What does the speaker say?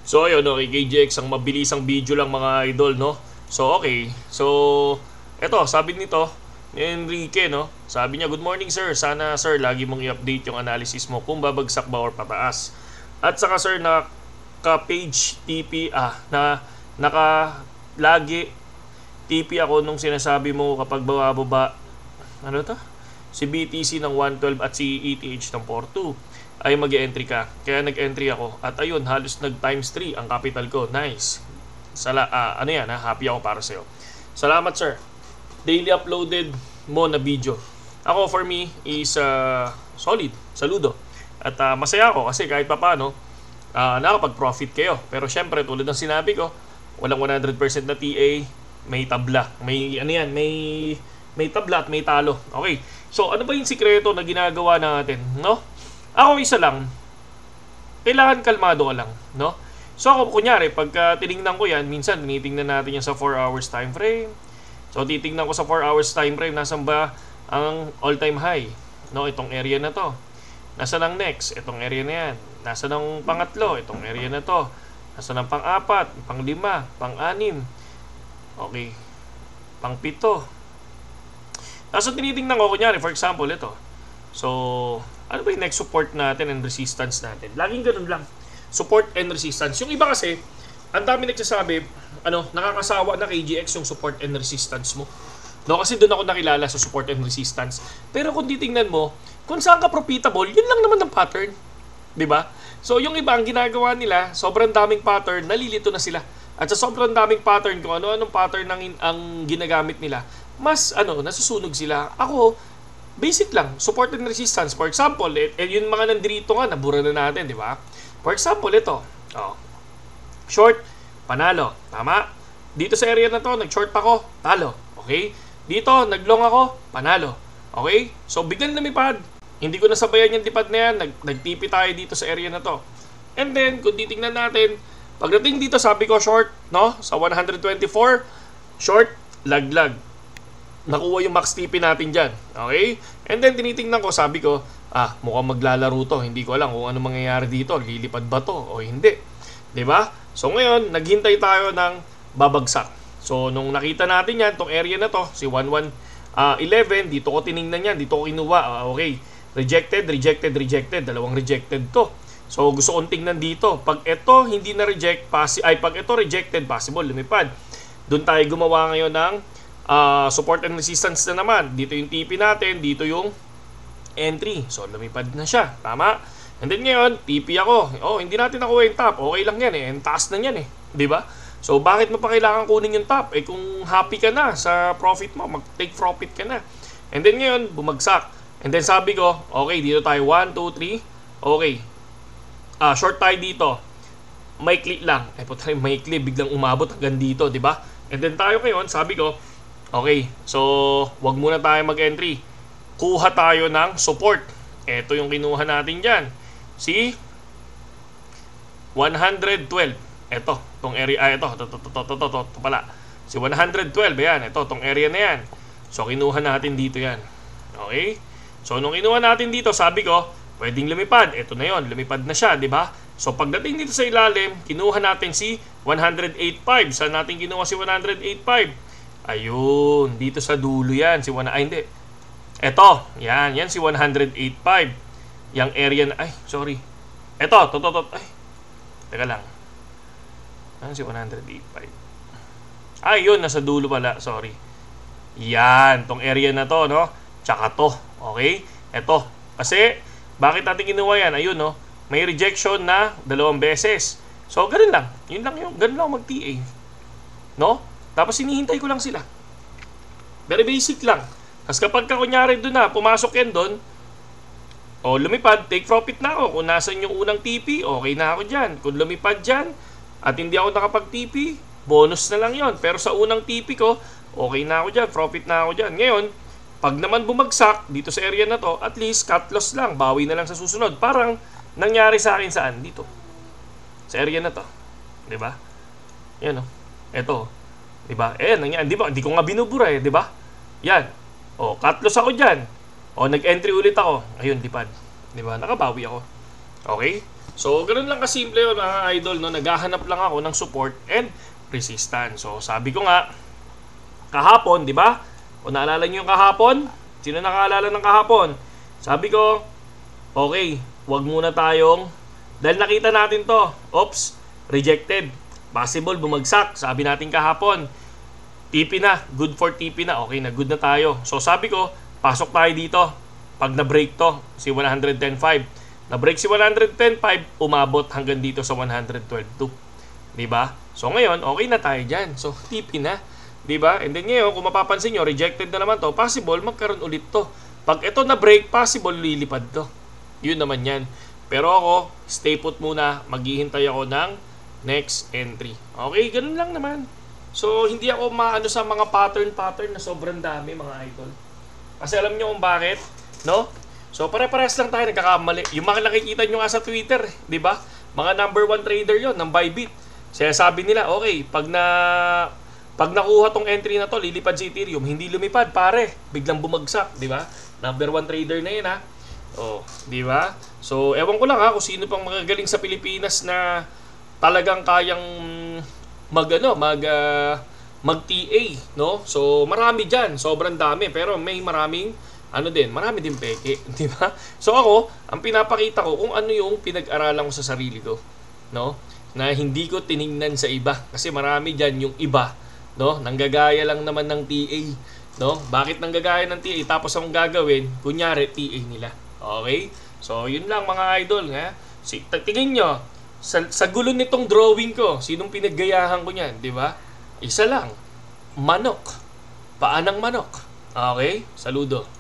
So ayun, no, kay KJX, ang mabilisang video lang mga idol, no? So okay, so eto, sabi nito ni Enrique, no? Sabi niya, good morning sir, sana sir lagi mong i-update yung analysis mo kung babagsak ba or pataas. At saka sir, naka-page TP, na naka-lagi TP ako nung sinasabi mo kapag bababa, ano to? Si BTC ng 112 at si ETH ng 42 ay mag-entry ka. Kaya nag-entry ako. At ayun, halos nag-times 3 ang capital ko. Nice. Ano yan, happy ako para sa'yo. Salamat, sir. Daily uploaded mo na video. Ako, for me, is solid. Saludo. At masaya ako kasi kahit papaano, nakapag-profit kayo. Pero syempre, tulad ng sinabi ko, walang 100% na TA, may tabla. May, ano yan, may tabla at may talo. Okay. So, ano ba yung sikreto na ginagawa natin, no? Ako isa lang, kailangan kalmado ka lang, no? So ako kunyari, pagka tinignan ko yan, minsan tinitingnan natin yan sa 4 hours time frame. So titingnan ko sa 4 hours time frame, nasan ba ang all-time high? No, itong area na to. Nasaan ang next? Itong area na yan. Nasaan ang pangatlo? Itong area na to. Nasaan ang pang-apat, pang-lima, pang-anim? Okay. Pang-pito. Tapos tinitingnan ko, kunyari, for example, ito. So, ano ba yung next support natin and resistance natin? Laging ganun lang. Support and resistance. Yung iba kasi, ang dami nagsasabi, nakakasawa na KGX yung support and resistance mo. No, kasi doon ako nakilala sa support and resistance. Pero kung titingnan mo, kung saan ka profitable, yun lang naman ang pattern. 'Di ba? So, yung iba, ang ginagawa nila, sobrang daming pattern, nalilito na sila. At sa sobrang daming pattern, kung ano-anong pattern ang ginagamit nila, mas, nasusunog sila. Ako, basic lang, support and resistance. For example, yung mga nandito nga, nabura na natin, di ba? For example, ito. Short, panalo. Tama? Dito sa area na to, nag-short ako, talo. Okay? Dito, nag-long ako, panalo. Okay? So, biglang lumipad. Hindi ko nasabayan yung lipad na yan. Nag-TP tayo dito sa area na to. And then, kung titingnan natin, pagdating dito, sabi ko short, no? Sa 124, short, laglag. Nakuha yung max TP natin dyan. Okay? And then, tinitingnan ko, sabi ko, mukhang maglalaro to. Hindi ko alam kung ano mangyayari dito. Lilipad ba to o hindi? Diba? So, ngayon, naghintay tayo ng babagsak. So, nung nakita natin yan, tong area na to, si 1111, dito ko tiningnan yan. Dito ko kinuha. Okay. Rejected, rejected, rejected. Dalawang rejected to. So, gusto kong tingnan dito. Pag ito hindi na-reject, pag ito rejected, possible, lumipad. Doon tayo gumawa ngayon ng support and resistance na naman. Dito yung TP natin, dito yung entry. So, lumipad na siya. Tama? And then ngayon, TP ako. Hindi natin nakuha yung top. Okay lang yan eh. And taas na yan eh. Diba? So, bakit mo pa kailangan kunin yung top? Kung happy ka na sa profit mo, mag-take profit ka na. And then ngayon, bumagsak. And then sabi ko, okay, dito tayo. 1, 2, 3. Okay. Short tayo dito. Maikli lang. Puta rin, maikli. Biglang umabot hanggang dito. Diba? And then tayo ngayon, sabi ko, okay, so wag muna tayo mag-entry. Kuha tayo ng support. Ito yung kinuha natin dyan. Si 112. Ito, tong area, ito pala. Si 112, yan. Ito, tong area na yan. So, kinuha natin dito yan. Okay? So, nung kinuha natin dito, sabi ko, pwedeng lumipad. Ito na yon, lumipad na siya, di ba? So, pagdating dito sa ilalim, kinuha natin si 108.5. Saan natin kinuha si 108.5? Ayun, dito sa dulo yan. Hindi. Eto, yan si 108.5. Yang area na, sorry. Eto, teka lang. Ano si 108.5? Yun, nasa dulo pala, sorry. Yan, tong area na to, no? Tsaka to, okay? Eto, kasi, bakit natin kinuha yan? Ayun, no? May rejection na 2 beses. So, ganun lang. Yun lang yung, ganun lang mag-TA. No? Tapos hinihintay ko lang sila. Very basic lang. Tapos kapag kunyari doon na, pumasok yan doon, lumipad, take profit na ako. Kung nasan yung unang TP, okay na ako dyan. Kung lumipad dyan, at hindi ako nakapag-TP, bonus na lang yon. Pero sa unang TP ko, okay na ako dyan, profit na ako dyan. Ngayon, pag naman bumagsak dito sa area na to, at least cut loss lang, bawi na lang sa susunod. Parang nangyari sa akin saan? Dito. Sa area na to. Diba? Yan o. Eto. Diba? Nangyari. Diba? Hindi ko nga binubura eh. Diba? Yan. Cut loss ako dyan. Nag-entry ulit ako. Ayun, lipad. Diba? Nakabawi ako. Okay? So, ganoon lang kasimple yun mga idol, no? Naghahanap lang ako ng support and resistance. So, sabi ko nga, kahapon, di ba? Kung naalala nyo yung kahapon, sino nakaalala ng kahapon? Sabi ko, okay, wag muna tayong, dahil nakita natin to, oops, rejected, possible, bumagsak, sabi natin kahapon, TP na, good for TP na, okay na, good na tayo. So sabi ko, pasok tayo dito, pag na-break to, si 110.5, na-break si 110.5, umabot hanggang dito sa 112.2, diba? So ngayon, okay na tayo dyan, so TP na, diba? And then ngayon, kung mapapansin nyo, rejected na naman to, possible, magkaroon ulit to. Pag ito na-break, possible, lilipad to. Yun naman yan. Pero ako, stay put muna, maghihintay ako ng next entry. Okay, ganun lang naman. So, hindi ako maano sa mga pattern na sobrang dami, mga idol. Kasi alam nyo kung bakit, no? So, pare-pares lang tayo nagkakamali. Yung mga nakikita nyo nga sa Twitter, di ba? Mga number 1 trader yon ng Bybit. Sabi nila, okay, pag nakuha tong entry na to, lilipad si Ethereum. Hindi lumipad, pare. Biglang bumagsak, di ba? Number 1 trader na yun, ha? Oh, di ba? So, ewan ko lang ha kung sino pang magagaling sa Pilipinas na talagang kayang mag-TA, no? So, marami diyan, sobrang dami, pero may marami din peke, di ba? So ako, ang pinapakita ko kung ano yung pinag-aralan ko sa sarili ko, no? Na hindi ko tiningnan sa iba kasi marami diyan yung iba, no? Nanggagaya lang naman ng TA, no? Bakit nanggagaya ng TA tapos ang gagawin, kunyari TA nila. Okay? So, yun lang mga idol, ha? Tingin nyo, sa gulo nitong drawing ko, sinong pinaggayahan ko niyan, di ba? Isa lang, manok. Paanang manok. Okay? Saludo.